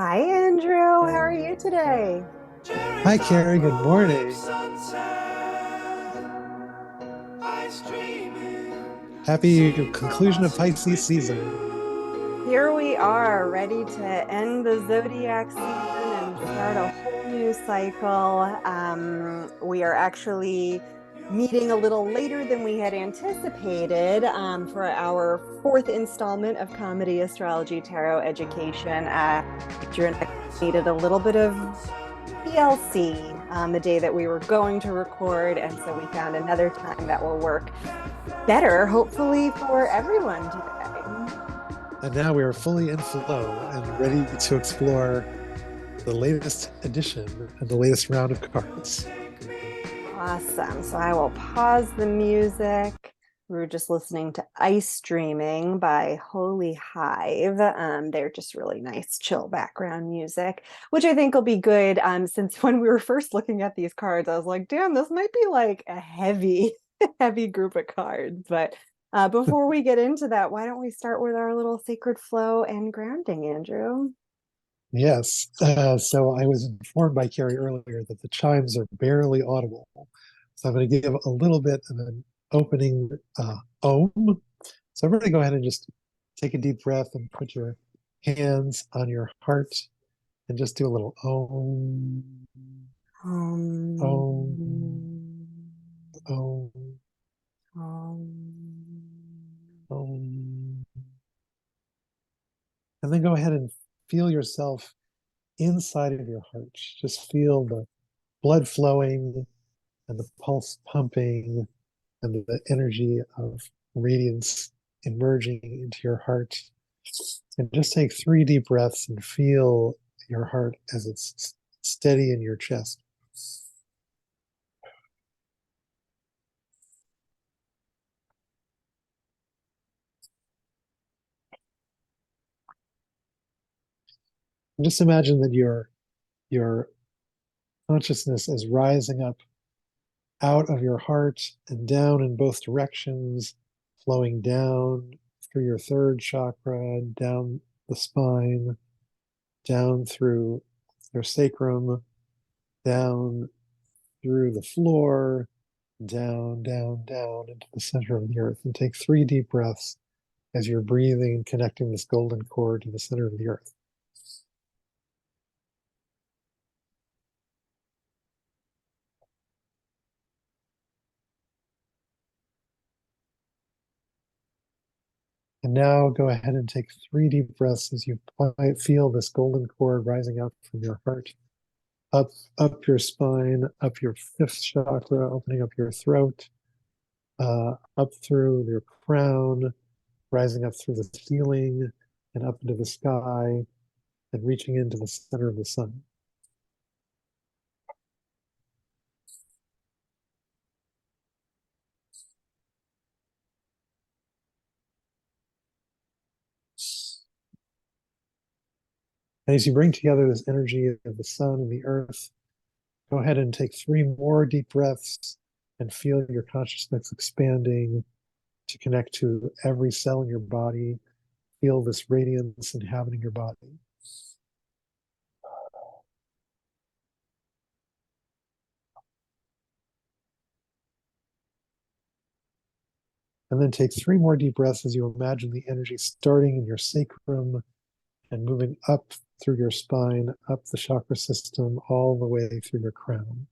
Hi, Andrew. How are you today? Hi, Carrie. Good morning. Happy conclusion of Pisces season. Here we are, ready to end the zodiac season and start a whole new cycle. We are actually meeting a little later than we had anticipated for our fourth installment of Comedy, Astrology, Tarot Education. Major and I needed a little bit of TLC on the day that we were going to record, and so we found another time that will work better, hopefully, for everyone today. And now we are fully in flow and ready to explore the latest edition and the latest round of cards. Awesome. So I will pause the music. We were just listening to Ice Dreaming by Holy Hive. They're just really nice, chill background music, which I think will be good. Since when we were first looking at these cards, I was like, damn, this might be like a heavy, heavy group of cards. But before we get into that, why don't we start with our little sacred flow and grounding, Andrew? Yes. So I was informed by Carrie earlier that the chimes are barely audible. So I'm going to give a little bit of an opening Om. So everybody go ahead and just take a deep breath and put your hands on your heart and just do a little Om, Um, Om, Om, um, Om. And then go ahead and feel yourself inside of your heart. Just feel the blood flowing and the pulse pumping and the energy of radiance emerging into your heart. And just take 3 deep breaths and feel your heart as it's steady in your chest. And just imagine that your consciousness is rising up out of your heart and down in both directions, flowing down through your third chakra, down the spine, down through your sacrum, down through the floor, down, down, down into the center of the earth. And take 3 deep breaths as you're breathing and connecting this golden cord to the center of the earth. And now go ahead and take 3 deep breaths as you feel this golden cord rising up from your heart, up your spine, up your fifth chakra, opening up your throat, up through your crown, rising up through the ceiling and up into the sky, and reaching into the center of the sun. And as you bring together this energy of the sun and the earth, go ahead and take 3 more deep breaths and feel your consciousness expanding to connect to every cell in your body. Feel this radiance inhabiting your body. And then take 3 more deep breaths as you imagine the energy starting in your sacrum and moving up through your spine, up the chakra system, all the way through your crown.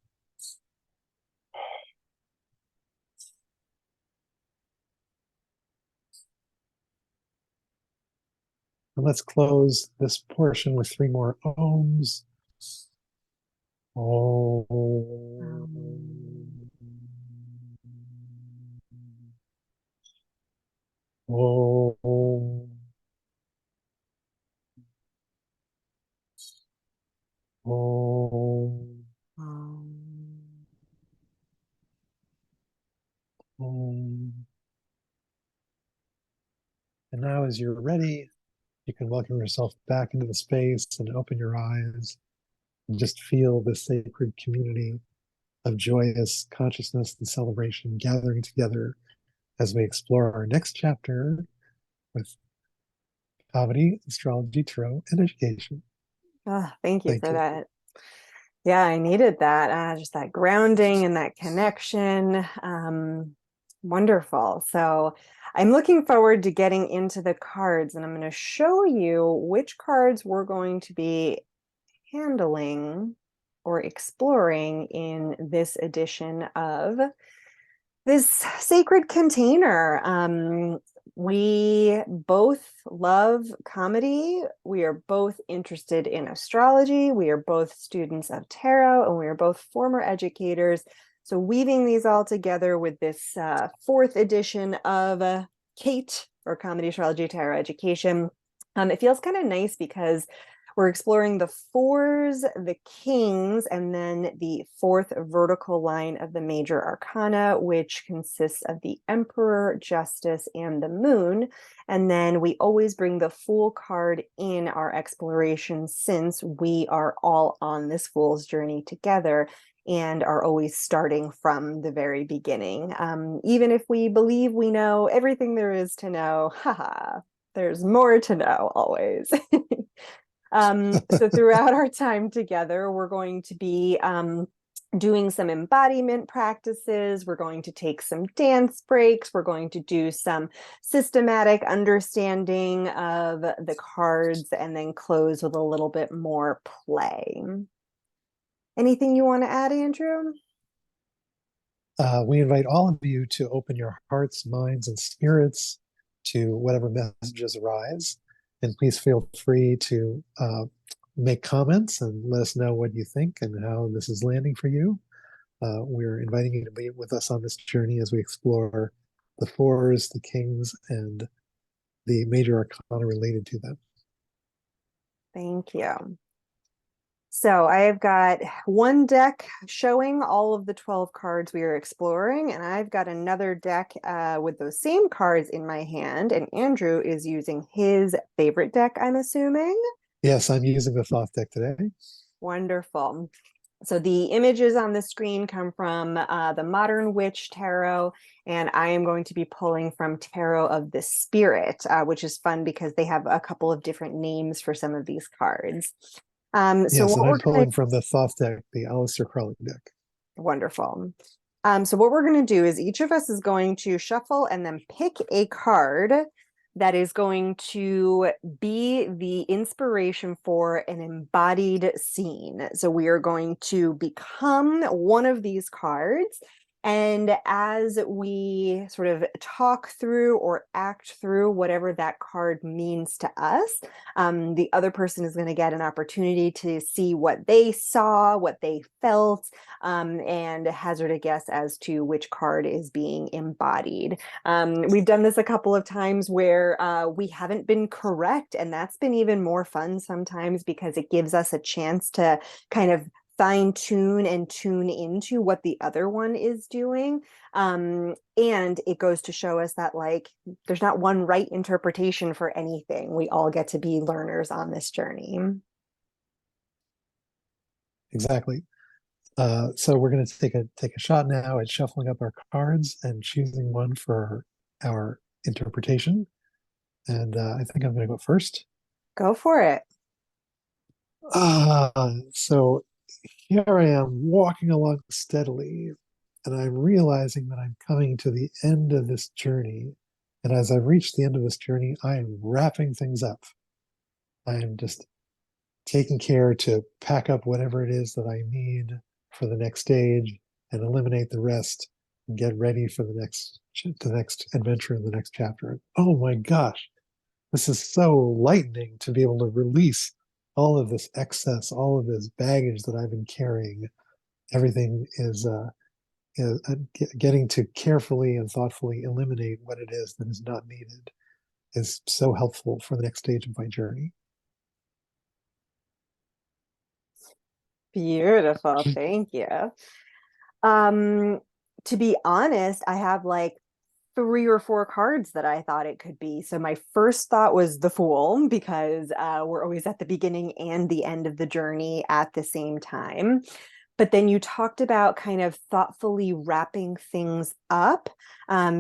And let's close this portion with 3 more ohms. Om. Om. Om. um, Om. And now, as you're ready, you can welcome yourself back into the space and open your eyes and just feel the sacred community of joyous consciousness and celebration gathering together as we explore our next chapter with comedy, astrology, tarot, and education. Oh, thank you Thank for you. that. Yeah, I needed that. Just that grounding and that connection. Wonderful. So I'm looking forward to getting into the cards, and I'm going to show you which cards we're going to be handling or exploring in this edition of this sacred container. We both love comedy. We are both interested in astrology. We are both students of tarot, and we are both former educators. So, weaving these all together with this fourth edition of Kate, or Comedy Astrology Tarot Education, it feels kind of nice because we're exploring the fours, the kings, and then the fourth vertical line of the major arcana, which consists of the emperor, justice, and the moon. And then we always bring the fool card in our exploration, since we are all on this fool's journey together and are always starting from the very beginning. Even if we believe we know everything there is to know, haha, there's more to know always. So throughout our time together, we're going to be doing some embodiment practices. We're going to take some dance breaks. We're going to do some systematic understanding of the cards, and then close with a little bit more play. Anything you want to add, Andrew? We invite all of you to open your hearts, minds, and spirits to whatever messages arise. And please feel free to make comments and let us know what you think and how this is landing for you. We're inviting you to be with us on this journey as we explore the fours, the kings, and the major arcana related to them. Thank you. So I've got one deck showing all of the 12 cards we are exploring, and I've got another deck with those same cards in my hand, and Andrew is using his favorite deck, I'm assuming. Yes, I'm using the Thoth deck today. Wonderful. So the images on the screen come from the Modern Witch Tarot, and I am going to be pulling from Tarot of the Spirit, which is fun because they have a couple of different names for some of these cards. So Yes, what and we're I'm going to pulling from the Thoth deck, the Aleister Crowley deck. Wonderful. So what we're going to do is each of us is going to shuffle and then pick a card that is going to be the inspiration for an embodied scene. So we are going to become one of these cards. And as we sort of talk through or act through whatever that card means to us, the other person is going to get an opportunity to see what they saw, what they felt, and hazard a guess as to which card is being embodied. We've done this a couple of times where we haven't been correct, and that's been even more fun sometimes because it gives us a chance to kind of fine tune and tune into what the other one is doing. And it goes to show us that, like, there's not one right interpretation for anything. We all get to be learners on this journey. Exactly. So we're going to take a shot now at shuffling up our cards and choosing one for our interpretation. And I think I'm going to go first. Go for it. So here I am walking along steadily, and I'm realizing that I'm coming to the end of this journey. And as I've reached the end of this journey, I am wrapping things up. I am just taking care to pack up whatever it is that I need for the next stage and eliminate the rest and get ready for the next adventure in the next chapter. Oh my gosh, this is so lightening to be able to release all of this excess, all of this baggage that I've been carrying. Everything is getting to carefully and thoughtfully eliminate what it is that is not needed is so helpful for the next stage of my journey. Beautiful. Thank you. Um, to be honest, I have like three or four cards that I thought it could be. So my first thought was the Fool, because we're always at the beginning and the end of the journey at the same time. But then you talked about kind of thoughtfully wrapping things up.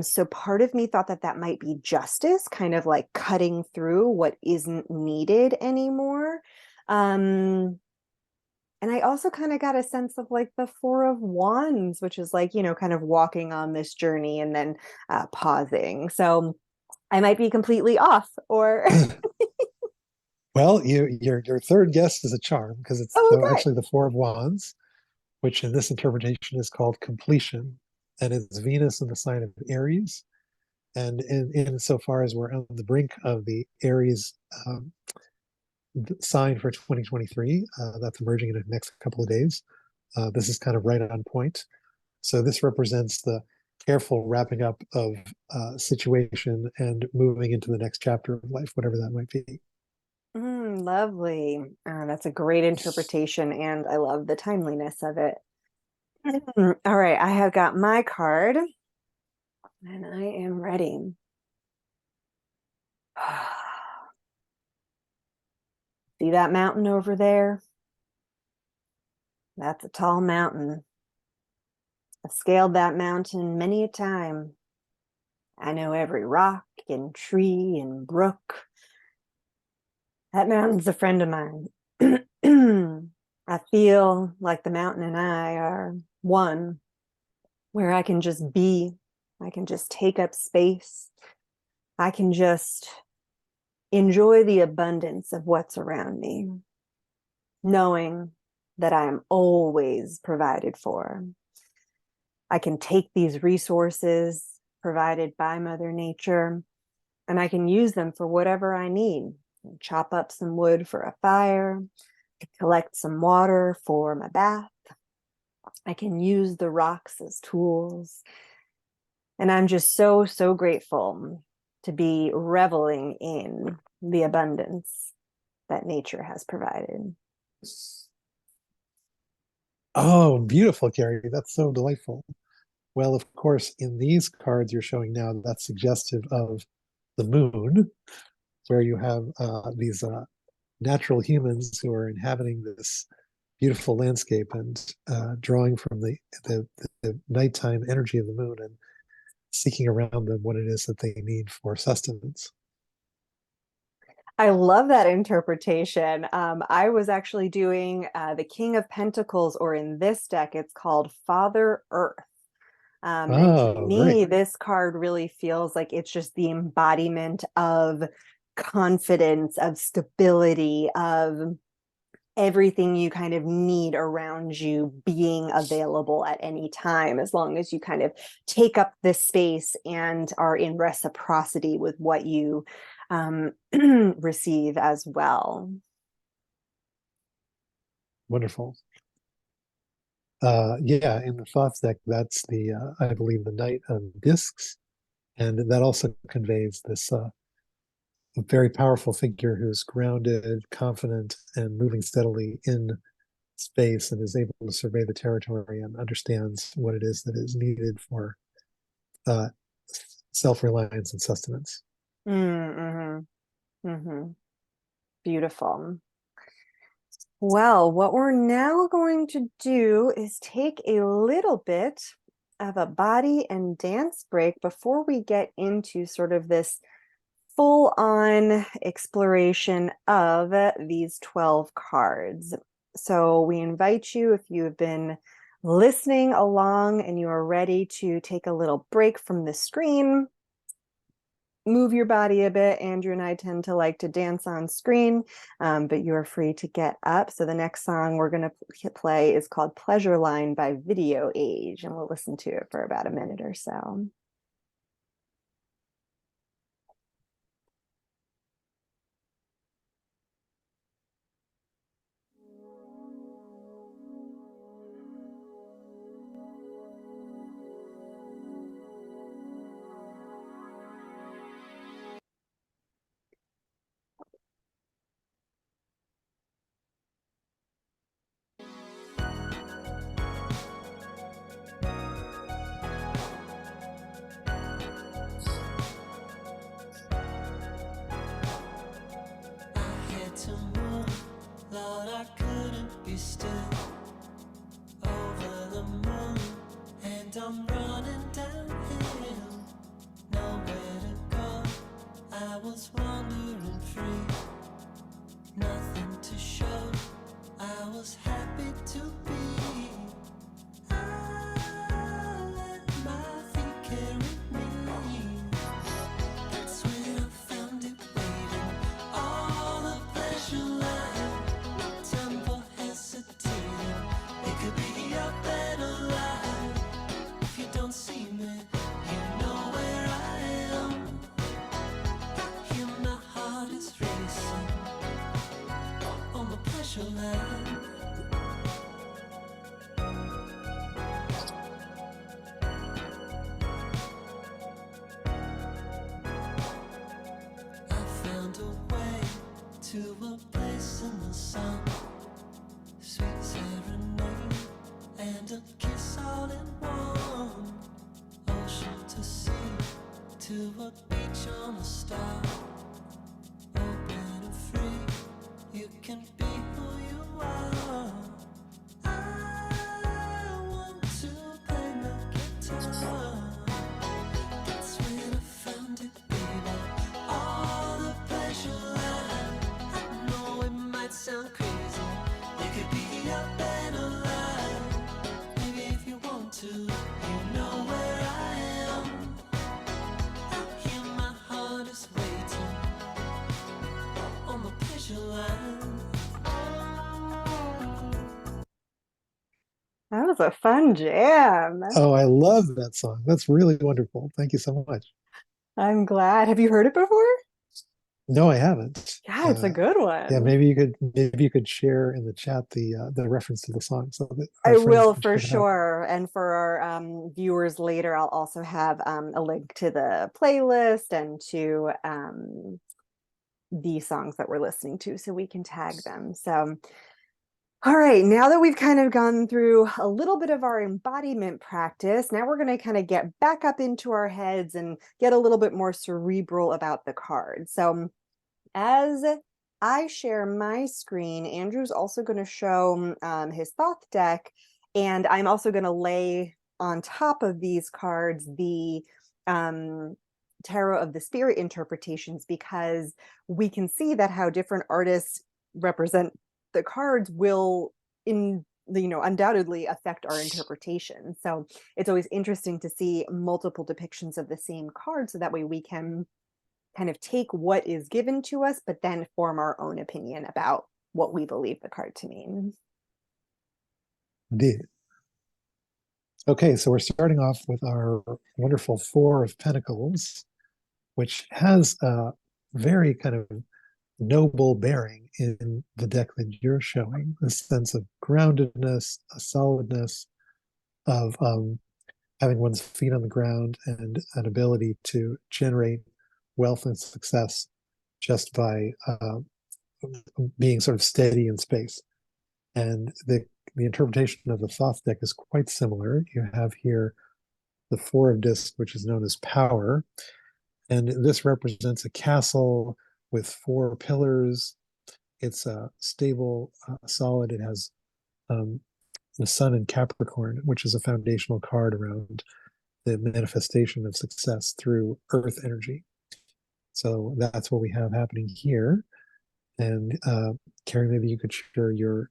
So part of me thought that that might be justice, kind of like cutting through what isn't needed anymore. Um, and I also kind of got a sense of like the Four of Wands, which is like, kind of walking on this journey and then pausing. So I might be completely off or Well, your third guess is a charm because it's oh, okay. actually the Four of Wands, which in this interpretation is called completion, and it's Venus in the sign of Aries. And in so far as we're on the brink of the Aries sign for 2023, that's emerging in the next couple of days. This is kind of right on point. So this represents the careful wrapping up of situation and moving into the next chapter of life, whatever that might be. Lovely. That's a great interpretation, and I love the timeliness of it. All right, I have got my card, and I am ready. See that mountain over there? That's a tall mountain. I've scaled that mountain many a time. I know every rock and tree and brook. That mountain's a friend of mine. I feel like the mountain and I are one, where I can just be. I can just take up space. I can just enjoy the abundance of what's around me, knowing that I am always provided for. I can take these resources provided by Mother Nature and I can use them for whatever I need. Chop up some wood for a fire, collect some water for my bath. I can use the rocks as tools. And I'm just so, so grateful to be reveling in the abundance that nature has provided. Oh, beautiful, Carrie. That's so delightful. Well, of course, in these cards you're showing now, that's suggestive of the moon, where you have these natural humans who are inhabiting this beautiful landscape and drawing from the nighttime energy of the moon and seeking around them what it is that they need for sustenance. I love that interpretation. I was actually doing the King of Pentacles, or in this deck, it's called Father Earth. And to Oh, great. me, this card really feels like it's just the embodiment of confidence, of stability, of everything you kind of need around you being available at any time, as long as you kind of take up this space and are in reciprocity with what you receive as well. Wonderful. Yeah, in the thoughts deck, that's I believe, the Knight of Discs, and that also conveys this very powerful figure who's grounded, confident, and moving steadily in space, and is able to survey the territory and understands what it is that is needed for uh, self-reliance and sustenance. Mm-hmm. Mm-hmm. Beautiful. Well, what we're now going to do is take a little bit of a body and dance break before we get into sort of this full-on exploration of these 12 cards. So we invite you, if you have been listening along and you are ready to take a little break from the screen, move your body a bit. Andrew and I tend to like to dance on screen, but you're free to get up. So the next song we're going to play is called Pleasure Line by Video Age, and we'll listen to it for about a minute or so. Lord, I couldn't be still. Over the moon, and I'm running downhill. Nowhere to go, I was wandering free. Nothing to show. was happy to be. I let my feet carry me. That's when I found it waiting. All the pleasure lying, no time for hesitating. It could be up and alive. If you don't see me, you know where I am. Hear my heart is racing on the pleasure line. I found a way to a place in the sun, sweet serenade and a kiss all in one. Ocean to sea, to a beach on a star, open and free, you can be who you are. I want to play my guitar. That's when I found it, baby. All the pleasure line. I know it might sound crazy. You could be up and alive. Maybe if you want to, you know where I am. I hear my heart is waiting on the pleasure line. That was a fun jam. Oh, I love that song. That's really wonderful. Thank you so much. I'm glad. Have you heard it before? No, I haven't. Yeah, it's a good Yeah, one. maybe you could share in the chat the reference to the song so that our I friends will can for check it out. sure. And for our viewers later, I'll also have a link to the playlist and to the songs that we're listening to so we can tag them. So, all right, now that we've kind of gone through a little bit of our embodiment practice, now we're going to kind of get back up into our heads and get a little bit more cerebral about the cards. So, as I share my screen, Andrew's also going to show his Thoth deck, and I'm also going to lay on top of these cards the Tarot of the Spirit interpretations, because we can see that how different artists represent the cards will undoubtedly affect our interpretation. So it's always interesting to see multiple depictions of the same card, so that way we can kind of take what is given to us, but then form our own opinion about what we believe the card to mean. Indeed. Okay, so we're starting off with our wonderful Four of Pentacles, which has a very kind of noble bearing in the deck that you're showing, a sense of groundedness, a solidness, of having one's feet on the ground, and an ability to generate wealth and success just by being sort of steady in space. And the interpretation of the Thoth deck is quite similar. You have here the Four of Discs, which is known as power. And this represents a castle with four pillars. It's stable, solid. It has the sun in Capricorn, which is a foundational card around the manifestation of success through earth energy. So that's what we have happening here. And Carrie, maybe you could share your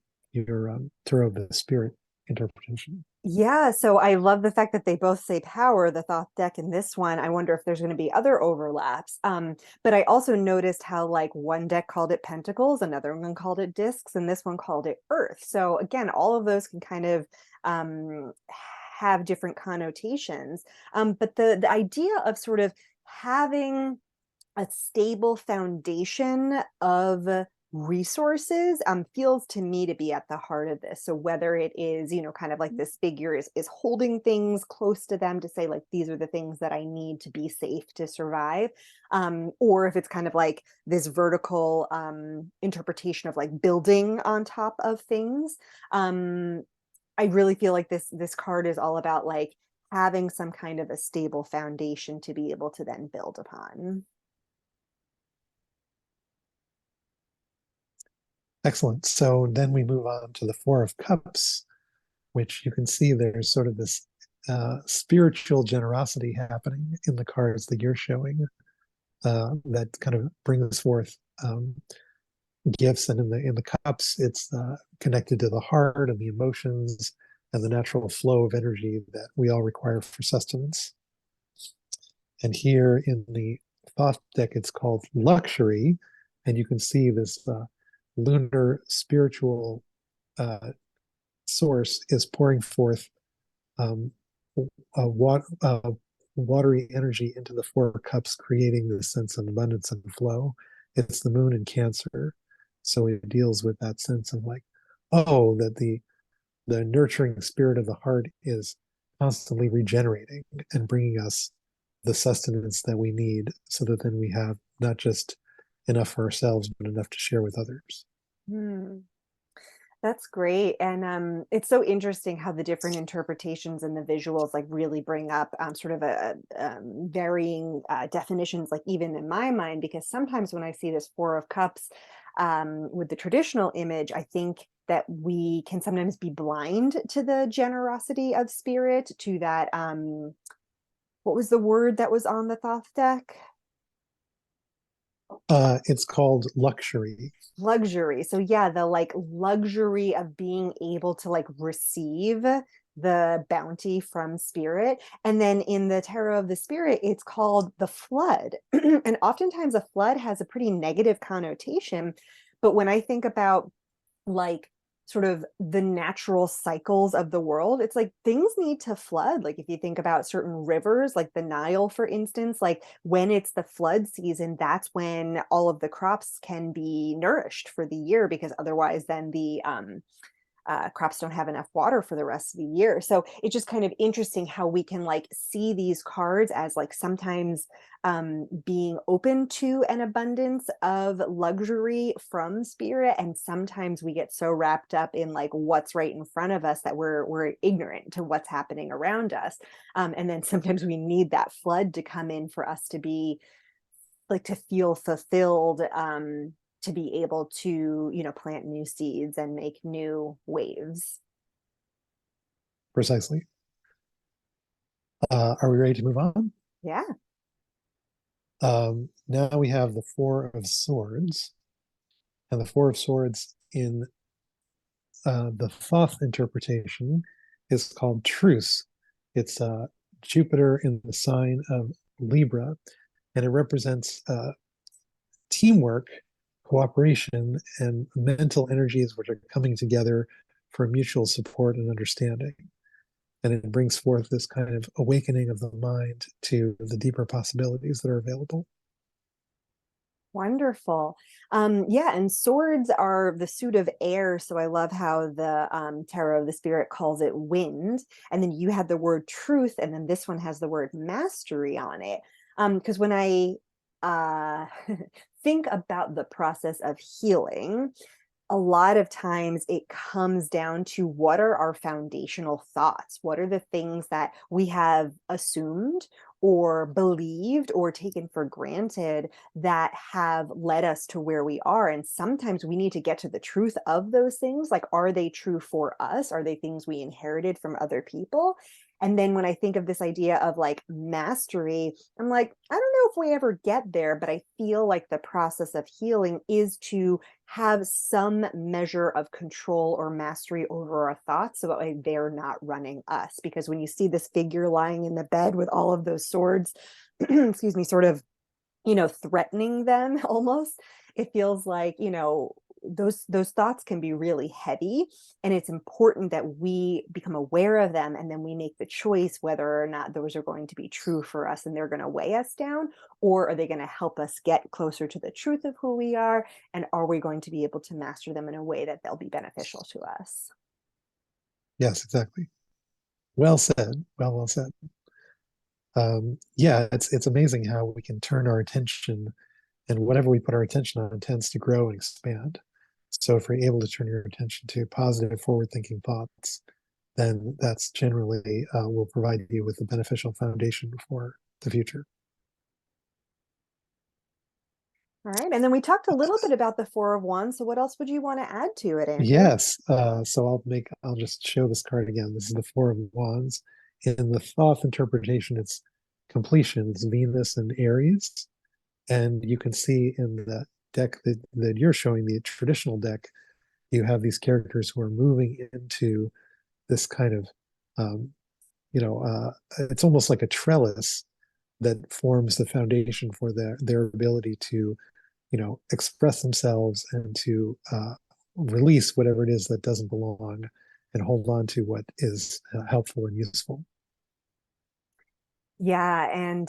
Tarot of the Spirit interpretation. Yeah, so I love the fact that they both say power, the Thoth deck and this one. I wonder if there's going to be other overlaps. But I also noticed how like one deck called it pentacles, another one called it discs, and this one called it earth. So again, all of those can kind of have different connotations. But the idea of sort of having a stable foundation of resources feels to me to be at the heart of this. So whether it is, kind of like this figure is holding things close to them to say like, these are the things that I need to be safe to survive, or if it's kind of like this vertical interpretation of like building on top of things. I really feel like this card is all about like having some kind of a stable foundation to be able to then build upon. Excellent. So then we move on to the Four of Cups, which you can see there's sort of this spiritual generosity happening in the cards that you're showing, that kind of brings forth gifts, and in the cups, it's connected to the heart and the emotions and the natural flow of energy that we all require for sustenance. And here in the Thoth deck, it's called luxury, and you can see this lunar spiritual source is pouring forth watery energy into the four cups, creating this sense of abundance and flow. It's the moon in Cancer, so it deals with that sense of like, oh, that the nurturing spirit of the heart is constantly regenerating and bringing us the sustenance that we need, so that then we have not just enough for ourselves, but enough to share with others. Hmm. That's great. And it's so interesting how the different interpretations and the visuals like really bring up sort of a varying definitions, like even in my mind, because sometimes when I see this Four of Cups with the traditional image, I think that we can sometimes be blind to the generosity of spirit, to that, what was the word that was on the Thoth deck? It's called luxury. Luxury. So yeah, the like luxury of being able to like receive the bounty from spirit. And then in the tarot of the spirit, it's called the flood. And oftentimes a flood has a pretty negative connotation. But when I think about like sort of the natural cycles of the world, it's like things need to flood. Like if you think about certain rivers, like the Nile, for instance, like when it's the flood season, that's when all of the crops can be nourished for the year, because otherwise then the crops don't have enough water for the rest of the year. So it's just kind of interesting how we can like see these cards as like sometimes being open to an abundance of luxury from spirit, and sometimes we get so wrapped up in like what's right in front of us that we're ignorant to what's happening around us. And then sometimes we need that flood to come in for us to be like to feel fulfilled, to be able to, you know, plant new seeds and make new waves. Precisely. Are we ready to move on? Yeah. Now we have the Four of Swords, and the Four of Swords in the Thoth interpretation is called Truce. It's Jupiter in the sign of Libra, and it represents teamwork, cooperation, and mental energies which are coming together for mutual support and understanding. And it brings forth this kind of awakening of the mind to the deeper possibilities that are available. Wonderful. Yeah, and swords are the suit of air. So I love how the Tarot of the Spirit calls it wind. And then you had the word truth, and then this one has the word mastery on it. Because when I think about the process of healing, a lot of times it comes down to what are our foundational thoughts? What are the things that we have assumed or believed or taken for granted that have led us to where we are? And sometimes we need to get to the truth of those things. Like, are they true for us? Are they things we inherited from other people? And then when I think of this idea of like mastery, I'm like, I don't know if we ever get there, but I feel like the process of healing is to have some measure of control or mastery over our thoughts, so that way they're not running us. Because when you see this figure lying in the bed with all of those swords, excuse me, sort of, you know, threatening them almost, it feels like, you know, those thoughts can be really heavy, and it's important that we become aware of them, and then we make the choice whether or not those are going to be true for us and they're going to weigh us down, or are they going to help us get closer to the truth of who we are, and are we going to be able to master them in a way that they'll be beneficial to us. Yes, exactly. Well said. Well said. Yeah, it's amazing how we can turn our attention, and whatever we put our attention on tends to grow and expand. So if we're able to turn your attention to positive, forward-thinking thoughts, then that's generally will provide you with a beneficial foundation for the future. All right, and then we talked a little bit about the Four of Wands, so what else would you want to add to it, Andrew? Yes, so I'll just show this card again. This is the Four of Wands. In the Thoth interpretation, it's completion. It's Venus and Aries, and you can see in the deck that you're showing, the traditional deck, you have these characters who are moving into this kind of, um, it's almost like a trellis that forms the foundation for their ability to, express themselves and to release whatever it is that doesn't belong and hold on to what is helpful and useful. Yeah, and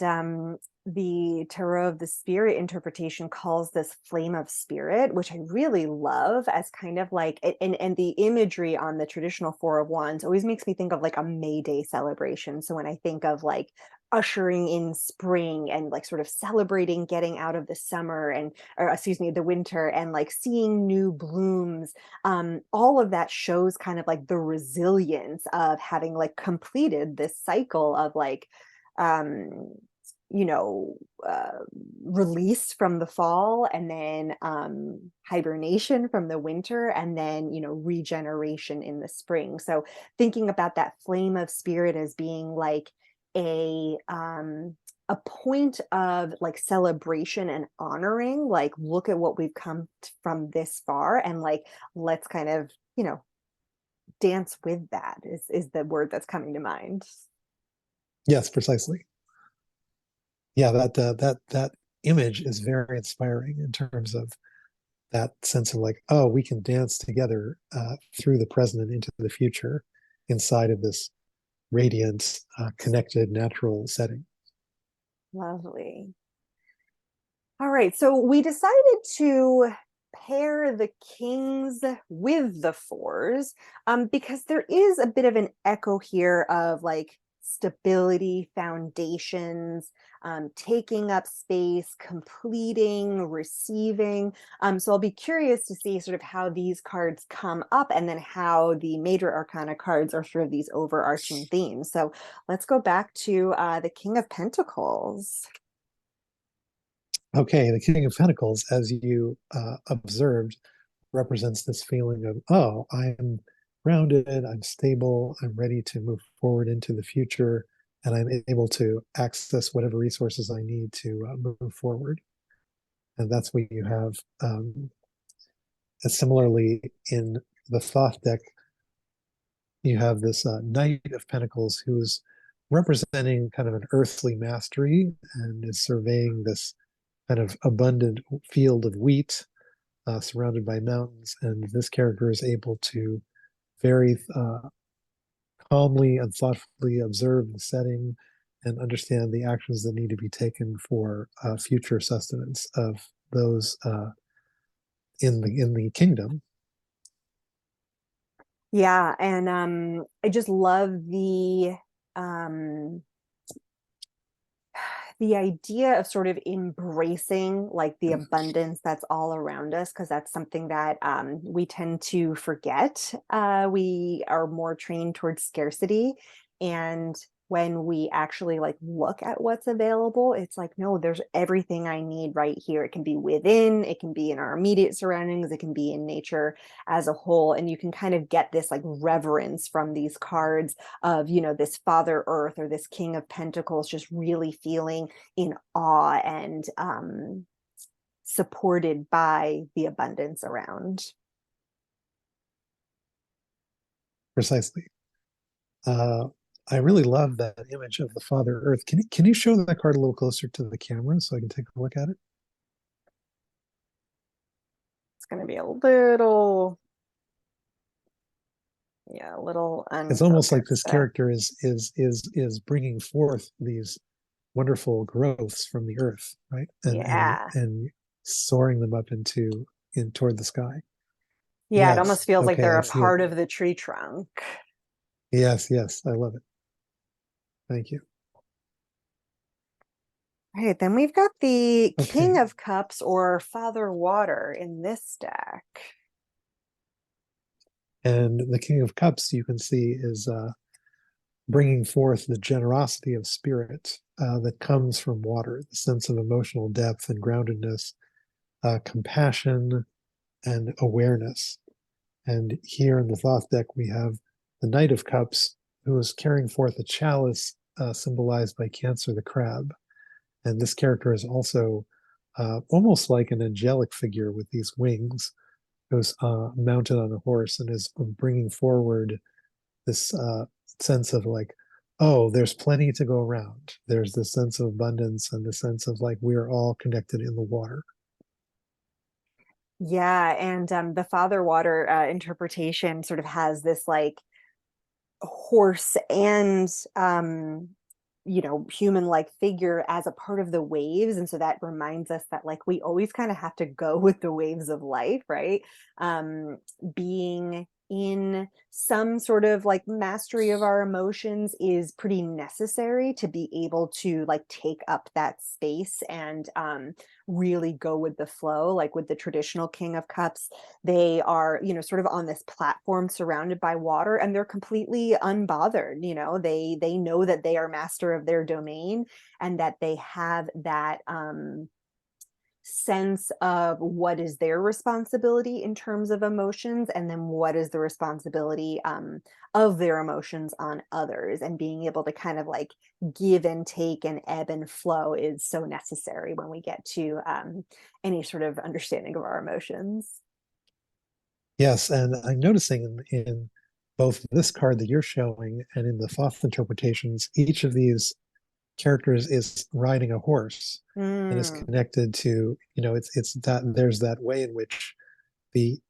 the Tarot of the Spirit interpretation calls this flame of spirit, which I really love as kind of like, and the imagery on the traditional Four of Wands always makes me think of like a May Day celebration. So when I think of like ushering in spring and like sort of celebrating getting out of the summer and, or excuse me, the winter, and like seeing new blooms, all of that shows kind of like the resilience of having like completed this cycle of like um you know uh release from the fall, and then hibernation from the winter, and then regeneration in the spring. So thinking about that flame of spirit as being like a point of like celebration and honoring, like look at what we've come from this far, and like let's kind of dance with that is the word that's coming to mind. Yes, precisely. Yeah, that image is very inspiring in terms of that sense of like, oh, we can dance together through the present and into the future inside of this radiant, connected, natural setting. Lovely. All right, so we decided to pair the kings with the fours, because there is a bit of an echo here of like stability, foundations, taking up space, completing, receiving. So I'll be curious to see sort of how these cards come up, and then how the major arcana cards are sort of these overarching themes. So let's go back to the King of Pentacles. Okay, the King of Pentacles, as you observed, represents this feeling of, oh, I'm grounded, I'm stable, I'm ready to move forward into the future, and I'm able to access whatever resources I need to move forward. And that's what you have. Similarly, in the Thoth deck, you have this Knight of Pentacles who's representing kind of an earthly mastery and is surveying this kind of abundant field of wheat surrounded by mountains. And this character is able to very calmly and thoughtfully observe the setting and understand the actions that need to be taken for future sustenance of those in the kingdom. Yeah, and I just love um the idea of sort of embracing like the abundance that's all around us, because that's something that we tend to forget. We are more trained towards scarcity, and when we actually like look at what's available, it's like, no, there's everything I need right here. It can be within, it can be in our immediate surroundings, it can be in nature as a whole. And you can kind of get this like reverence from these cards of, this Father Earth or this King of Pentacles just really feeling in awe and supported by the abundance around. Precisely. I really love that image of the Father Earth. Can you show that card a little closer to the camera so I can take a look at it? It's going to be a little, yeah, a little It's almost like this unfocused. character is bringing forth these wonderful growths from the earth, right? Yeah. And soaring them up in toward the sky. Yeah, it almost Yes. feels like Okay, they're I a see it. part of the tree trunk. Yes, yes, I love it. Thank you. Right, then we've got the Okay. King of Cups or Father Water in this deck. And the King of Cups, you can see, is bringing forth the generosity of spirit that comes from water, the sense of emotional depth and groundedness, compassion, and awareness. And here in the Thoth deck, we have the Knight of Cups, who is carrying forth a chalice symbolized by Cancer the crab. And this character is also almost like an angelic figure with these wings, who's mounted on a horse and is bringing forward this sense of like, oh, there's plenty to go around. There's this sense of abundance and the sense of like we're all connected in the water. Yeah, and the father water interpretation sort of has this like horse and human like figure as a part of the waves, and so that reminds us that like we always kind of have to go with the waves of life, right? Being in some sort of like mastery of our emotions is pretty necessary to be able to like take up that space and really go with the flow. Like with the traditional King of Cups, they are, sort of on this platform surrounded by water, and they're completely unbothered. They know that they are master of their domain, and that they have that sense of what is their responsibility in terms of emotions, and then what is the responsibility of their emotions on others, and being able to kind of like give and take and ebb and flow is so necessary when we get to any sort of understanding of our emotions. Yes, and I'm noticing in both this card that you're showing and in the Thoth interpretations, each of these characters is riding a horse and is Mm, connected to, it's that there's that way in which the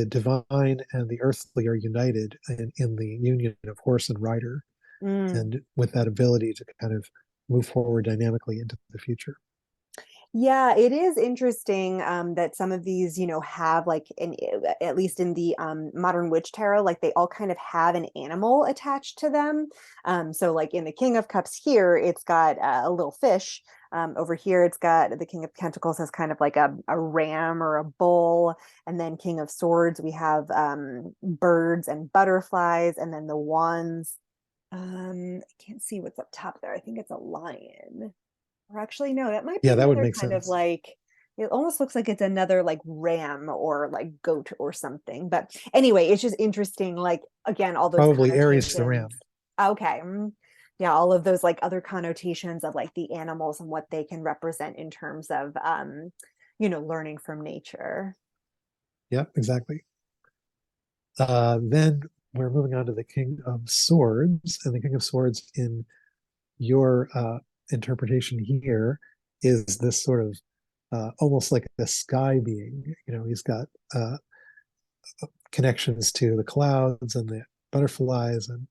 divine and the earthly are united in the union of horse and rider, mm. and with that ability to kind of move forward dynamically into the future. Yeah, it is interesting that some of these, have like at least in the modern witch tarot, like they all kind of have an animal attached to them. So like in the King of Cups here, it's got a little fish. Over here, it's got the King of Pentacles has kind of like a ram or a bull, and then King of Swords, we have birds and butterflies, and then the wands. I can't see what's up top there. I think it's a lion. Or actually, no, that might be Yeah, that would another make kind of sense. like, it almost looks like it's another like ram or like goat or something. But anyway, it's just interesting. Like, again, all those Probably Aries the connotations. ram. Okay. Yeah, all of those like other connotations of like the animals and what they can represent in terms of, learning from nature. Yeah, exactly. Then we're moving on to the King of Swords, and the King of Swords in your interpretation here is this sort of almost like a sky being. He's got connections to the clouds and the butterflies, and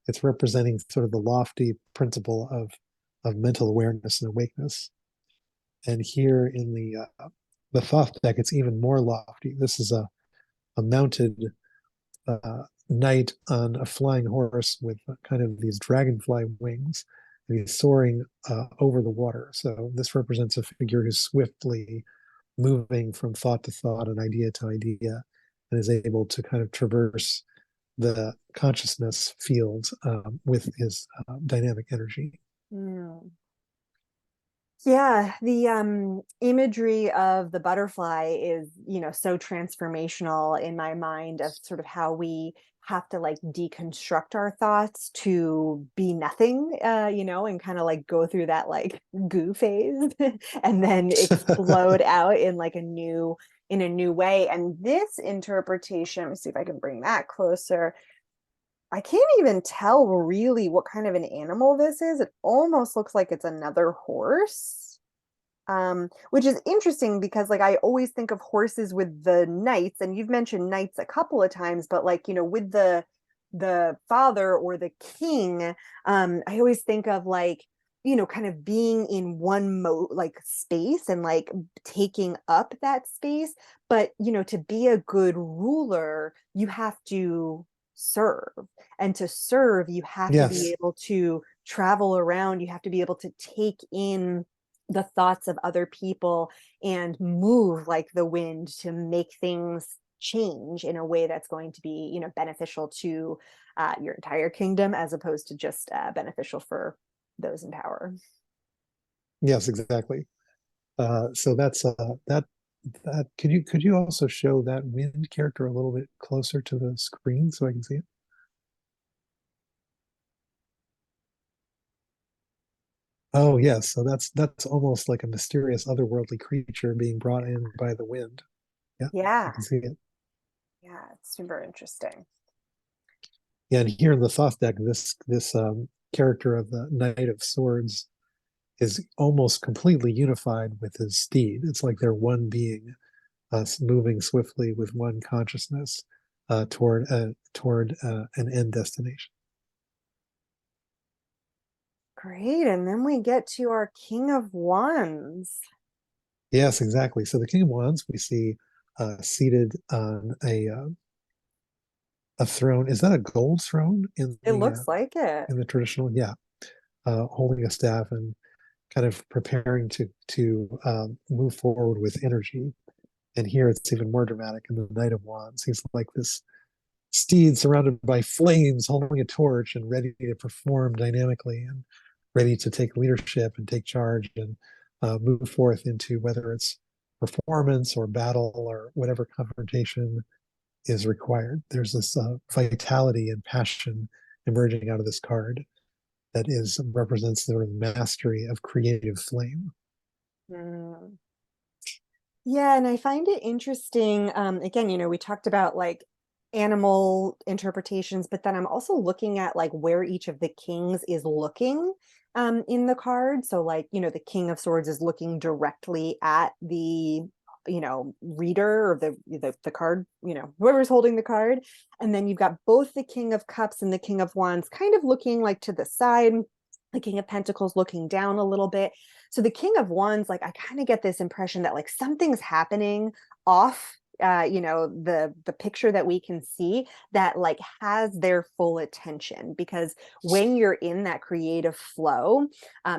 it's representing sort of the lofty principle of mental awareness and awakeness. And here in the Thoth deck, it's even more lofty. This is a mounted knight on a flying horse with kind of these dragonfly wings. And he's soaring over the water. So this represents a figure who's swiftly moving from thought to thought and idea to idea, and is able to kind of traverse the consciousness field with his dynamic energy. Mm. Yeah, the imagery of the butterfly is, so transformational in my mind of sort of how we have to like deconstruct our thoughts to be nothing, and kind of like go through that like goo phase and then explode out in like a new way. And this interpretation, let me see if I can bring that closer. I can't even tell really what kind of an animal this is. It almost looks like it's another horse. Which is interesting because like I always think of horses with the knights, and you've mentioned knights a couple of times, but like, with the father or the king, I always think of like, kind of being in one like space and like taking up that space. But to be a good ruler, you have to serve. And to serve, you have to be Yes. able to travel around, you have to be able to take in the thoughts of other people and move like the wind to make things change in a way that's going to be, beneficial to your entire kingdom, as opposed to just beneficial for those in power. Yes, exactly. So that's that. Could you also show that wind character a little bit closer to the screen so I can see it? Oh yes, so that's almost like a mysterious otherworldly creature being brought in by the wind. Yeah, I Yeah, can see it. yeah, it's super interesting. Yeah, and here in the Thoth deck, this character of the Knight of Swords is almost completely unified with his steed. It's like they're one being, moving swiftly with one consciousness toward an end destination. Great. And then we get to our King of Wands. Yes, exactly. So the King of Wands we see seated on a throne. Is that a gold throne It looks like it. in the traditional? Yeah, holding a staff and kind of preparing to move forward with energy. And here it's even more dramatic in the Knight of Wands. He's like this steed surrounded by flames, holding a torch and ready to perform dynamically and ready to take leadership and take charge and move forth into whether it's performance or battle or whatever confrontation is required. There's this vitality and passion emerging out of this card that is represents the mastery of creative flame. Mm. Yeah, and I find it interesting. Again, we talked about like animal interpretations, but then I'm also looking at like where each of the kings is looking in the card. So like, the King of Swords is looking directly at the reader or the card, whoever's holding the card. And then you've got both the King of Cups and the King of Wands kind of looking like to the side, the King of Pentacles looking down a little bit. So the King of Wands, like I kind of get this impression that like something's happening off the picture that we can see that like has their full attention, because when you're in that creative flow,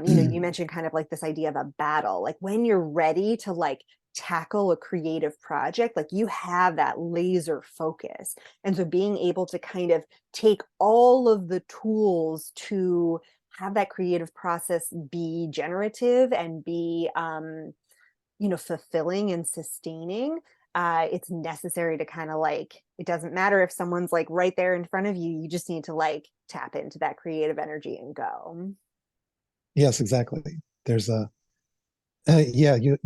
you mentioned kind of like this idea of a battle, like when you're ready to like tackle a creative project, like you have that laser focus. And so being able to kind of take all of the tools to have that creative process be generative and be fulfilling and sustaining, it's necessary to kind of like, it doesn't matter if someone's like right there in front of you, you just need to like tap into that creative energy and go. Yes, exactly. There's a yeah, you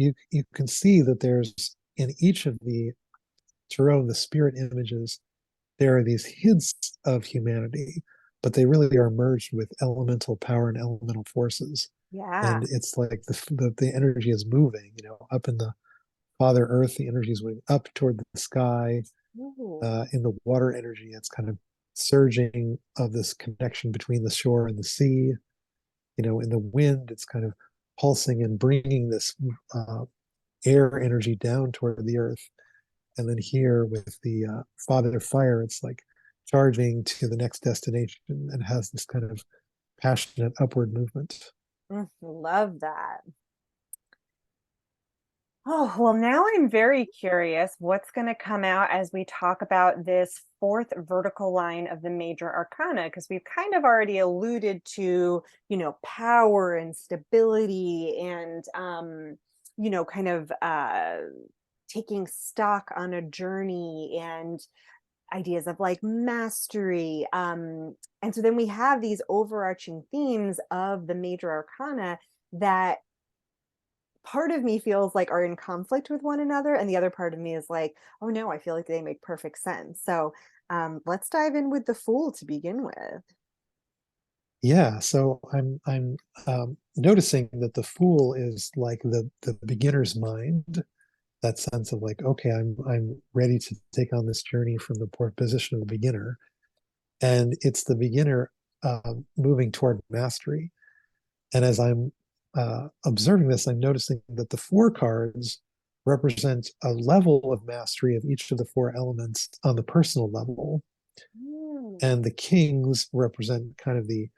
can see that there's in each of the tarot, the spirit images, there are these hints of humanity, but they really are merged with elemental power and elemental forces. Yeah. And it's like the energy is moving, up in the Father Earth, the energy is moving up toward the sky. Ooh. In the water energy, it's kind of surging of this connection between the shore and the sea. In the wind, it's kind of pulsing and bringing this air energy down toward the earth. And then here with the Father Fire, it's like charging to the next destination and has this kind of passionate upward movement. Love that. Oh, well, now I'm very curious what's going to come out as we talk about this fourth vertical line of the major arcana, because we've kind of already alluded to, power and stability and, kind of taking stock on a journey and ideas of like mastery. And so then we have these overarching themes of the major arcana that part of me feels like are in conflict with one another, and the other part of me is like, oh no, I feel like they make perfect sense. So let's dive in with the Fool to begin with. Yeah, so I'm noticing that the Fool is like the beginner's mind, that sense of like, okay, I'm ready to take on this journey from the position of the beginner, and it's the beginner moving toward mastery. And as I'm observing this, I'm noticing that the four cards represent a level of mastery of each of the four elements on the personal level, Mm. and the kings represent kind of the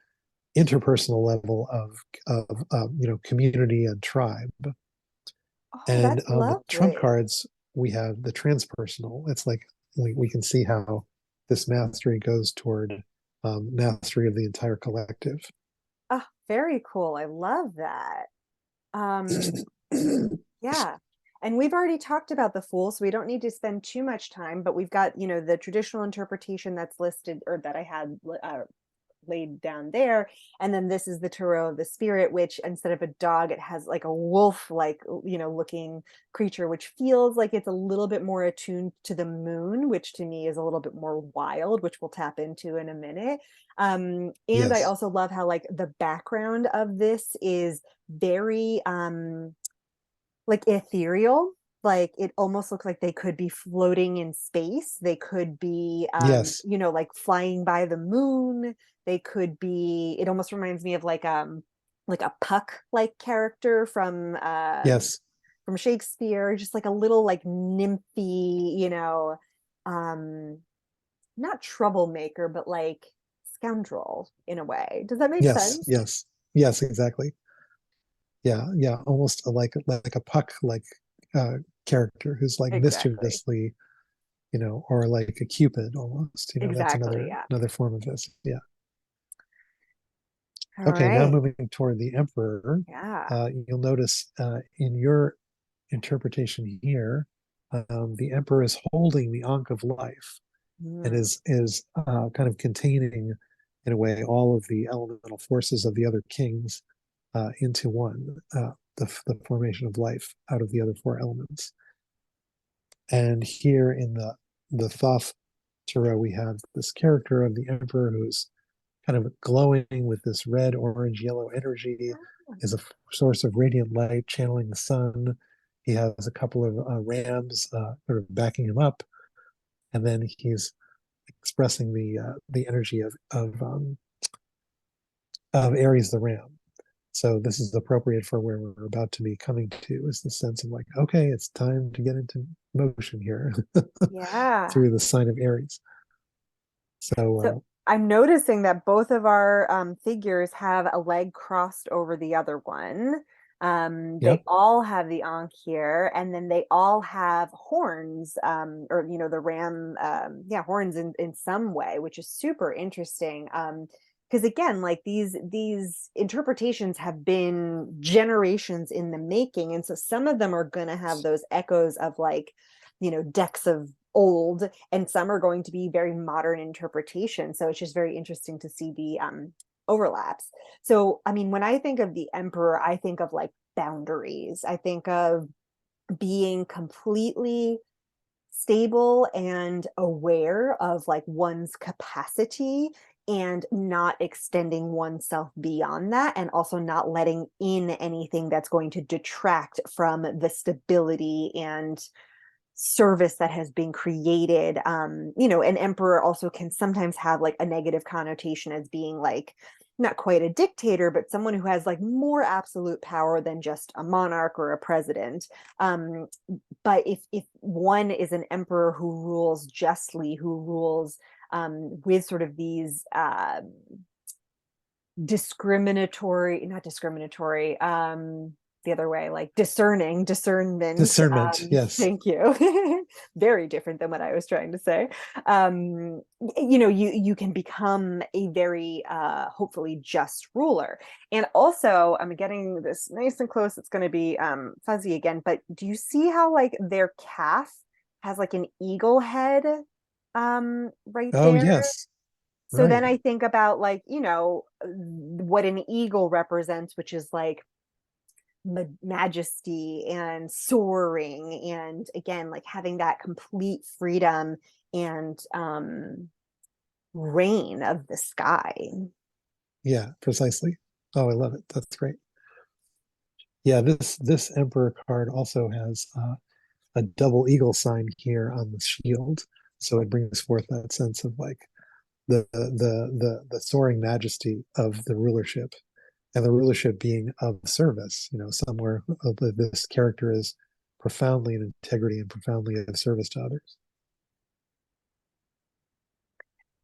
interpersonal level of community and tribe. Oh, And that's on the trump lovely. cards, we have the transpersonal. It's like we can see how this mastery goes toward mastery of the entire collective. Oh, very cool. I love that. Um, yeah. And we've already talked about the Fool, so we don't need to spend too much time, but we've got, the traditional interpretation that's listed, or that I had laid down there. And then this is the tarot of the spirit, which instead of a dog, it has like a wolf like, looking creature, which feels like it's a little bit more attuned to the moon, which to me is a little bit more wild, which we'll tap into in a minute. And I Yes. also love how like the background of this is very like ethereal. Like it almost looks like they could be floating in space. They could be Yes. like flying by the moon. They could be, it almost reminds me of like a Puck like character Yes. from Shakespeare, just like a little like nymphy, um not troublemaker, but like scoundrel in a way. Does that make Yes. sense? Yes. Yes, exactly. Yeah. Yeah. Almost like a Puck like character who's like Exactly. mischievously, or like a Cupid almost. That's Exactly. another Yeah. another form of this. Yeah. All Okay, now right. moving toward the Emperor, Yeah. you'll notice in your interpretation here, the Emperor is holding the Ankh of Life and Mm. is kind of containing, in a way, all of the elemental forces of the other kings into one, the formation of life out of the other four elements. And here in the Thoth tarot, we have this character of the Emperor who's kind of glowing with this red, orange, yellow energy, is a source of radiant light, channeling the sun. He has a couple of rams sort of backing him up, and then he's expressing the energy of Aries the ram. So this is appropriate for where we're about to be coming to, is the sense of like, okay, it's time to get into motion here Yeah. through the sign of Aries. So So I'm noticing that both of our figures have a leg crossed over the other one. They yep, all have the Ankh here, and then they all have horns, or the ram, yeah, horns in some way, which is super interesting. Because again, like these interpretations have been generations in the making, and so some of them are going to have those echoes of like, decks of old, and some are going to be very modern interpretation. So it's just very interesting to see the overlaps. So, I mean, when I think of the emperor, I think of like boundaries. I think of being completely stable and aware of like one's capacity and not extending oneself beyond that, and also not letting in anything that's going to detract from the stability and service that has been created. An emperor also can sometimes have like a negative connotation as being like not quite a dictator, but someone who has like more absolute power than just a monarch or a president. But if one is an emperor who rules justly, who rules with sort of these discriminatory, not discriminatory, the other way, like discernment. discernment. Yes, Thank you. Very different than what I was trying to say. You can become a very hopefully just ruler. And also, I'm getting this nice and close. It's going to be fuzzy again, but do you see how like their calf has like an eagle head right oh there? yes, So then right. I think about like, what an eagle represents, which is like majesty and soaring, and again, like having that complete freedom and reign of the sky. Yeah, precisely. Oh, I love it. That's great. Yeah, this Emperor card also has a double eagle sign here on the shield, so it brings forth that sense of like the soaring majesty of the rulership, and the rulership being of service. Somewhere this character is profoundly in integrity and profoundly of service to others.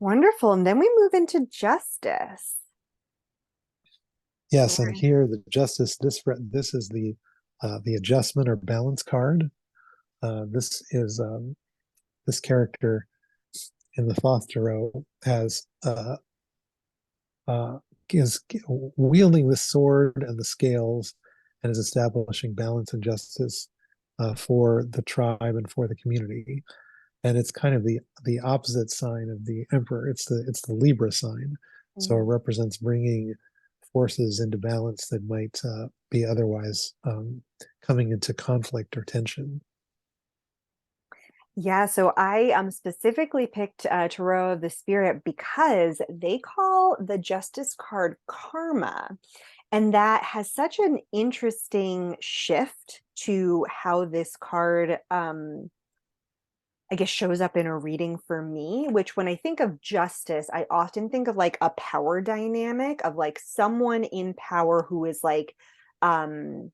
Wonderful. And then we move into justice. Yes, and Right. here the justice. This is the adjustment or balance card. This is this character in the Thoth tarot has is wielding the sword and the scales, and is establishing balance and justice for the tribe and for the community. And it's kind of the opposite sign of the emperor. It's the Libra sign. So it represents bringing forces into balance that might be otherwise coming into conflict or tension. Yeah, so I specifically picked Tarot of the Spirit because they call the Justice card karma. And that has such an interesting shift to how this card, I guess, shows up in a reading for me, which when I think of justice, I often think of like a power dynamic of like someone in power who is like, um,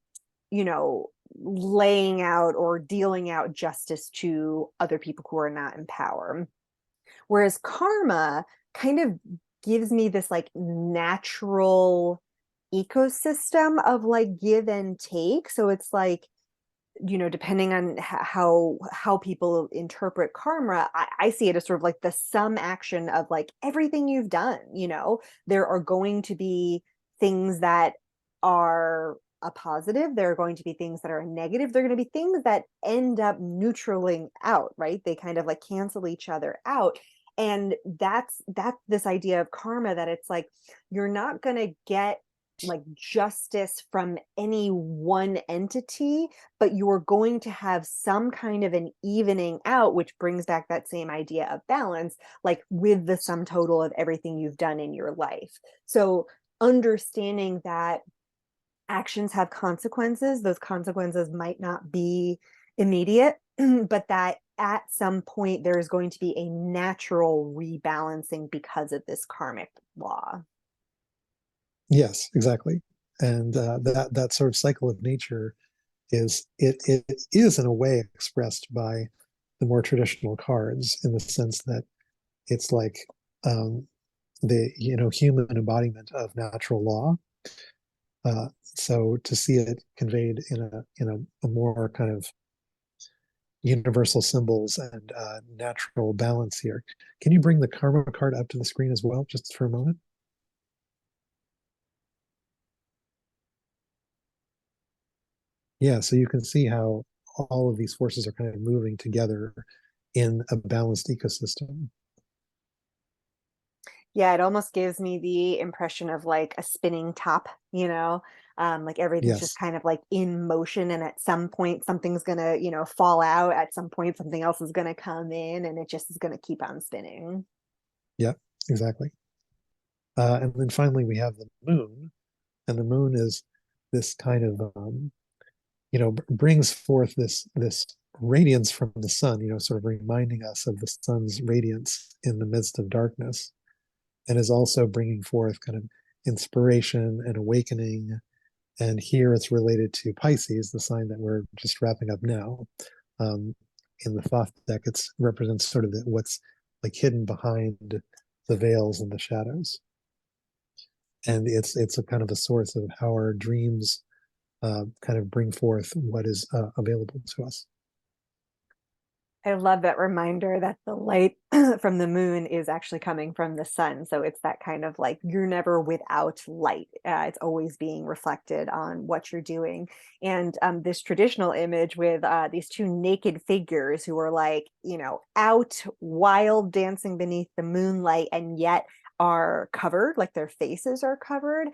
you know, laying out or dealing out justice to other people who are not in power. Whereas karma kind of gives me this like natural ecosystem of like give and take. So it's like, depending on how people interpret karma, I see it as sort of like the sum action of like everything you've done. There are going to be things that are a positive, there are going to be things that are a negative, there are going to be things that end up neutraling out, right? They kind of like cancel each other out. And that's this idea of karma, that it's like you're not going to get like justice from any one entity, but you are going to have some kind of an evening out, which brings back that same idea of balance, like with the sum total of everything you've done in your life. So understanding that actions have consequences, those consequences might not be immediate, but that at some point there is going to be a natural rebalancing because of this karmic law. Yes, exactly. And that sort of cycle of nature it is in a way expressed by the more traditional cards, in the sense that it's like the human embodiment of natural law. So to see it conveyed in a more kind of universal symbols and natural balance here. Can you bring the karma card up to the screen as well, just for a moment? Yeah, so you can see how all of these forces are kind of moving together in a balanced ecosystem. Yeah, it almost gives me the impression of like a spinning top, like everything's just Yes. kind of like in motion, and at some point something's gonna, fall out. At some point something else is gonna come in, and it just is gonna keep on spinning. Yeah, exactly. And then finally we have the moon, and the moon is this kind of brings forth this radiance from the sun, sort of reminding us of the sun's radiance in the midst of darkness, and is also bringing forth kind of inspiration and awakening. And here it's related to Pisces, the sign that we're just wrapping up now. In the Thoth deck, it represents sort of what's like hidden behind the veils and the shadows. And it's a kind of a source of how our dreams kind of bring forth what is available to us. I love that reminder that the light from the moon is actually coming from the sun. So it's that kind of like you're never without light. It's always being reflected on what you're doing. And this traditional image with these two naked figures who are like, out wild dancing beneath the moonlight, and yet are covered, like their faces are covered.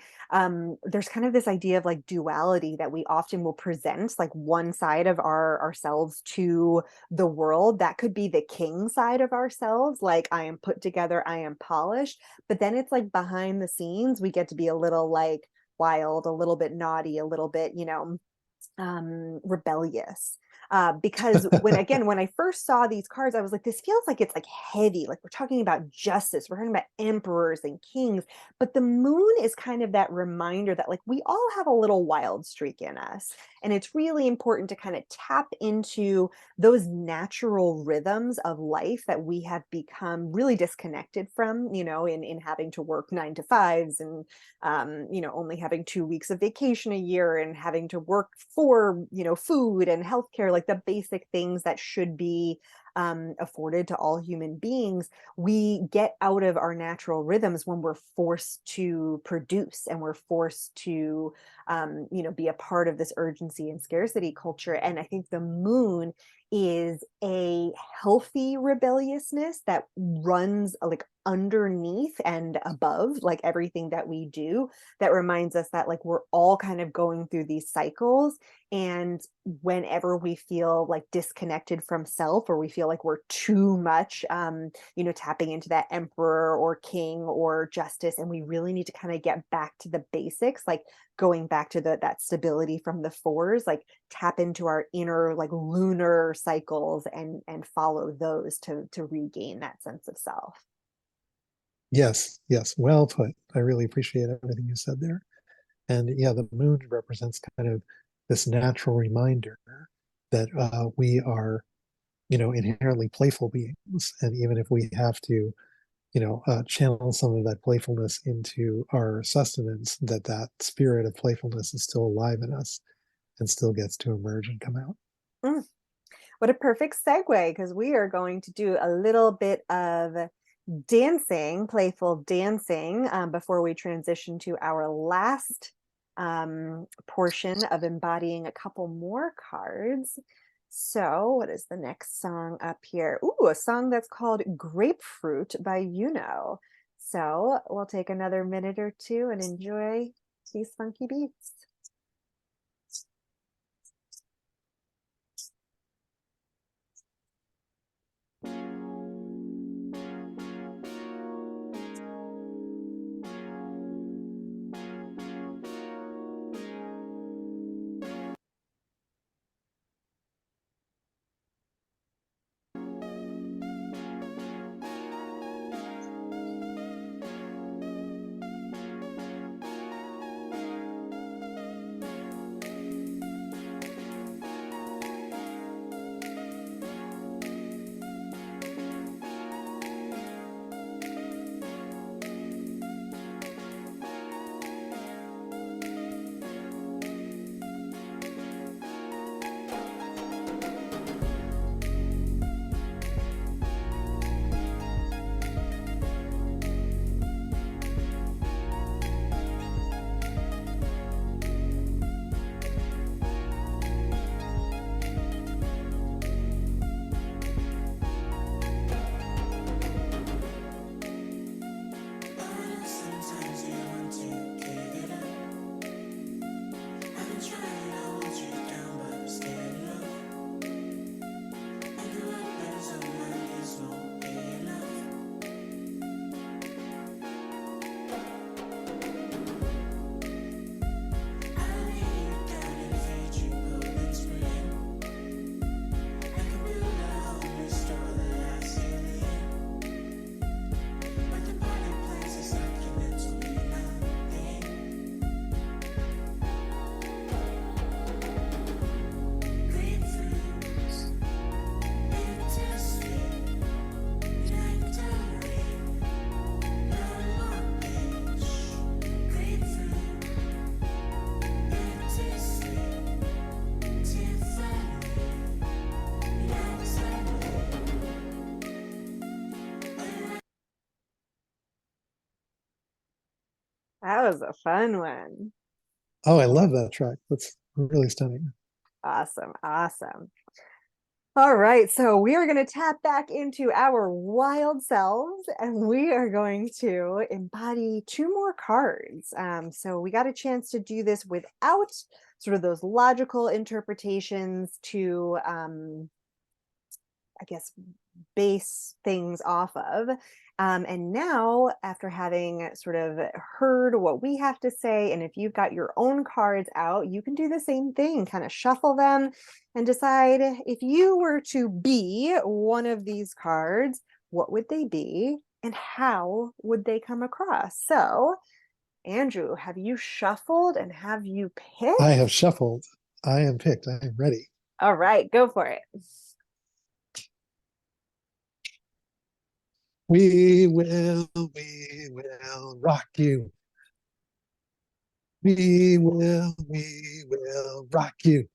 There's kind of this idea of like duality that we often will present, like one side of ourselves to the world. That could be the king side of ourselves, like I am put together, I am polished. But then it's like behind the scenes we get to be a little like wild, a little bit naughty, a little bit rebellious. Because when I first saw these cards, I was like, this feels like it's like heavy, like we're talking about justice, we're talking about emperors and kings. But the moon is kind of that reminder that like we all have a little wild streak in us, and it's really important to kind of tap into those natural rhythms of life that we have become really disconnected from, in having to work 9 to 5s, and only having 2 weeks of vacation a year, and having to work for, food and healthcare, like the basic things that should be afforded to all human beings. We get out of our natural rhythms when we're forced to produce, and we're forced to, be a part of this urgency and scarcity culture. And I think the moon is a healthy rebelliousness that runs like underneath and above, like everything that we do, that reminds us that like we're all kind of going through these cycles. And whenever we feel like disconnected from self, or we feel like we're too much, tapping into that emperor or king or justice, and we really need to kind of get back to the basics, like going back to that stability from the fours, like tap into our inner like lunar cycles and follow those to regain that sense of self. Yes, yes, well put. I really appreciate everything you said there. And yeah, the moon represents kind of this natural reminder that we are, inherently playful beings. And even if we have to, channel some of that playfulness into our sustenance, that spirit of playfulness is still alive in us and still gets to emerge and come out. Mm. What a perfect segue, because we are going to do a little bit of dancing, playful dancing, before we transition to our last portion of embodying a couple more cards. So, what is the next song up here? Ooh, a song that's called Grapefruit by Yuno. So, we'll take another minute or two and enjoy these funky beats. Sometimes you want to give it up. I've been trying to hold you down, but I'm scared enough. And the right letters of mine is won't be enough. I'll lay you down and feed you golden spring. I can build a whole new store that lasts in the end. But the party place is like you're meant to be nothing. Grapefruits, bittersweet, nectarine, non-mortgage. Grapefruit, bittersweet, Tiffany, nectarine. That was a fun one. Oh, I love that track. That's really stunning. Awesome. Awesome. All right, so we are going to tap back into our wild selves, and we are going to embody two more cards. So we got a chance to do this without sort of those logical interpretations to, I guess, base things off of. And now, after having sort of heard what we have to say, and if you've got your own cards out, you can do the same thing, kind of shuffle them and decide if you were to be one of these cards, what would they be and how would they come across? So, Andrew, have you shuffled and have you picked? I have shuffled. I am picked. I am ready. All right, go for it. We will rock you. We will rock you.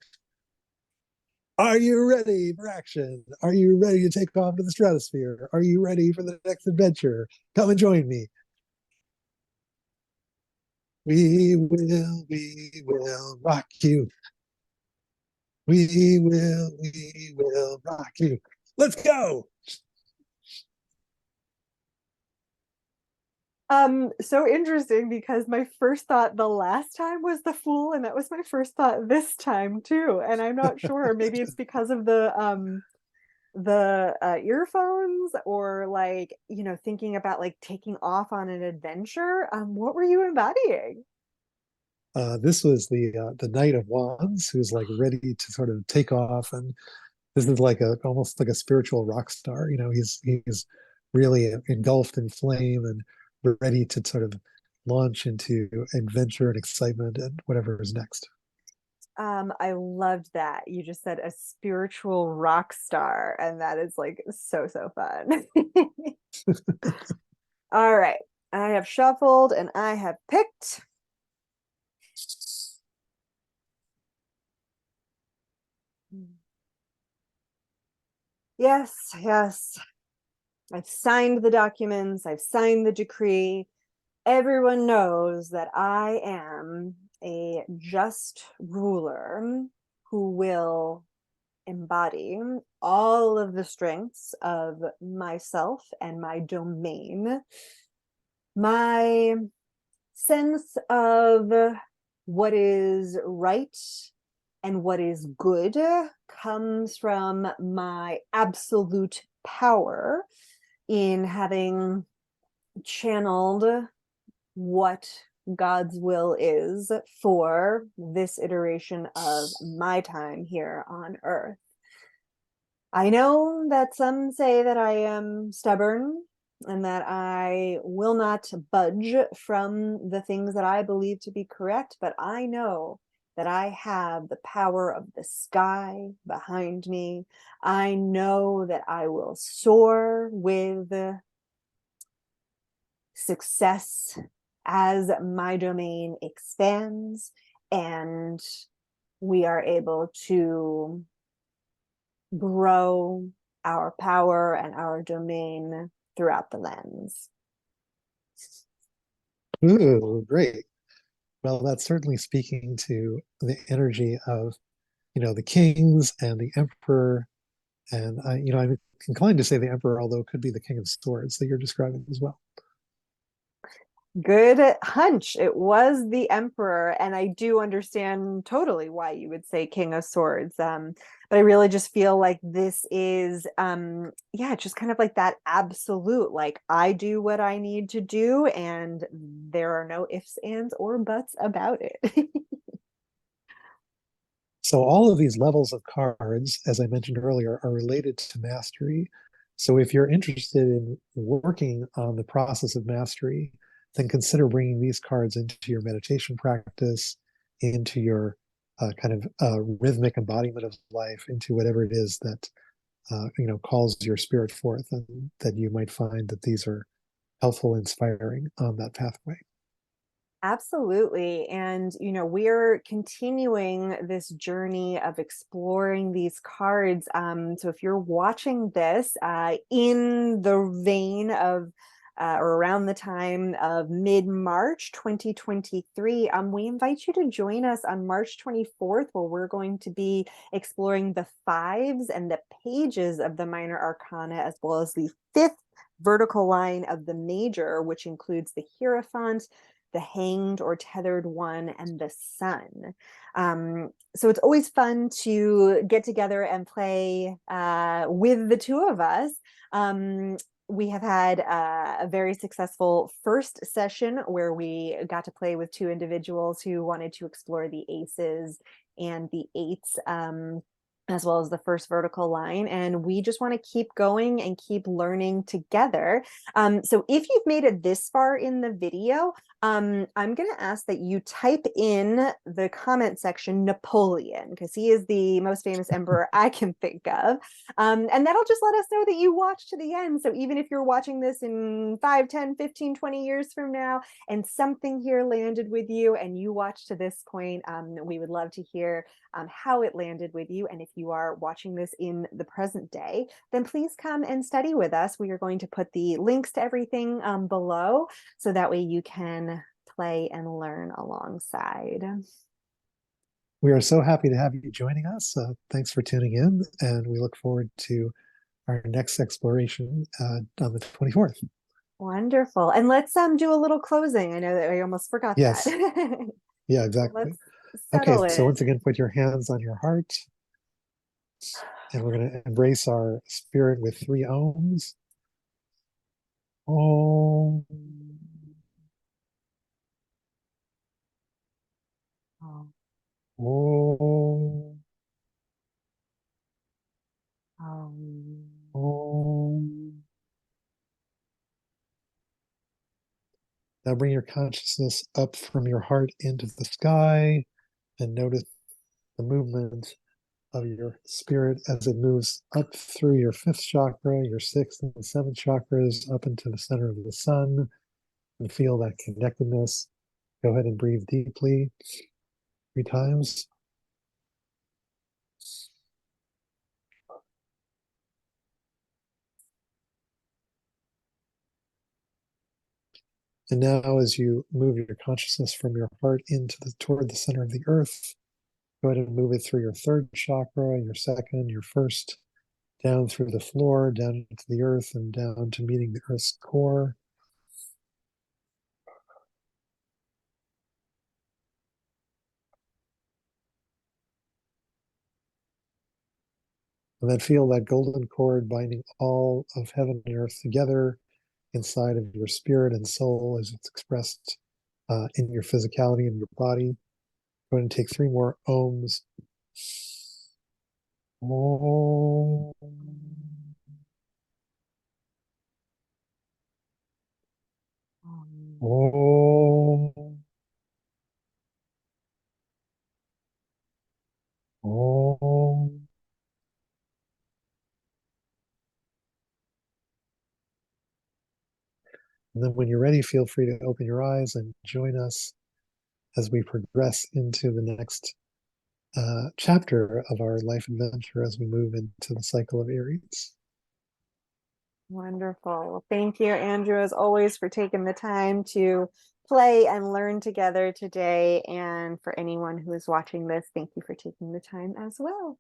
Are you ready for action? Are you ready to take off to the stratosphere? Are you ready for the next adventure? Come and join me. We will rock you. We will rock you. Let's go. So interesting because my first thought the last time was the Fool, and that was my first thought this time too. And I'm not sure. Maybe it's because of the earphones, or like, thinking about like taking off on an adventure. What were you embodying? This was the Knight of Wands, who's like ready to sort of take off, and this is like a almost like a spiritual rock star. He's really engulfed in flame and ready to sort of launch into adventure and excitement and whatever is next. I loved that. You just said a spiritual rock star, and that is like so, so fun. All right. I have shuffled and I have picked. Yes, yes. I've signed the documents, I've signed the decree. Everyone knows that I am a just ruler who will embody all of the strengths of myself and my domain. My sense of what is right and what is good comes from my absolute power in having channeled what God's will is for this iteration of my time here on Earth. I know that some say that I am stubborn and that I will not budge from the things that I believe to be correct, but I know that I have the power of the sky behind me. I know that I will soar with success as my domain expands and we are able to grow our power and our domain throughout the lens. Ooh, great. Well, that's certainly speaking to the energy of, the kings and the emperor. And, I'm inclined to say the emperor, although it could be the king of swords that you're describing as well. Good hunch. It was the emperor, and I do understand totally why you would say king of swords. But I really just feel like this is yeah, just kind of like that absolute, like I do what I need to do and there are no ifs, ands, or buts about it. So all of these levels of cards, as I mentioned earlier, are related to mastery. So if you're interested in working on the process of mastery, then consider bringing these cards into your meditation practice, into your kind of rhythmic embodiment of life, into whatever it is that calls your spirit forth, and that you might find that these are helpful, inspiring on that pathway. Absolutely. And, we're continuing this journey of exploring these cards. So if you're watching this in the vein of or around the time of mid-March 2023, we invite you to join us on March 24th, where we're going to be exploring the fives and the pages of the minor arcana, as well as the fifth vertical line of the major, which includes the Hierophant, the Hanged or Tethered One, and the Sun. So it's always fun to get together and play with the two of us. We have had a very successful first session where we got to play with two individuals who wanted to explore the aces and the eights, as well as the first vertical line. And we just want to keep going and keep learning together. So if you've made it this far in the video, I'm going to ask that you type in the comment section Napoleon, because he is the most famous emperor I can think of. And that'll just let us know that you watched to the end. So even if you're watching this in 5, 10, 15, 20 years from now, and something here landed with you and you watched to this point, we would love to hear how it landed with you. And if you are watching this in the present day, then please come and study with us. We are going to put the links to everything below, so that way you can play and learn alongside. We are so happy to have you joining us. Thanks for tuning in, and we look forward to our next exploration on the 24th. Wonderful. And let's do a little closing. I know that I almost forgot that. Yes. Yeah, So exactly. let's Okay, settle so in. once again, put your hands on your heart, and we're going to embrace our spirit with 3 ohms. Om. Oh, Om. um, Om. Now bring your consciousness up from your heart into the sky and notice the movement of your spirit as it moves up through your 5th chakra, your 6th and 7th chakras, up into the center of the sun, and feel that connectedness. Go ahead and breathe deeply 3 times. And now, as you move your consciousness from your heart toward the center of the earth, go ahead and move it through your 3rd chakra, your 2nd, your 1st, down through the floor, down into the earth, and down to meeting the earth's core. And then feel that golden cord binding all of heaven and earth together inside of your spirit and soul as it's expressed in your physicality and your body. Go ahead and take 3 more ohms. Om. Om. Om. And then when you're ready, feel free to open your eyes and join us as we progress into the next chapter of our life adventure as we move into the cycle of Aries. wonderful. Well, thank you, Andrew, as always, for taking the time to play and learn together today. And for anyone who is watching this, thank you for taking the time as well.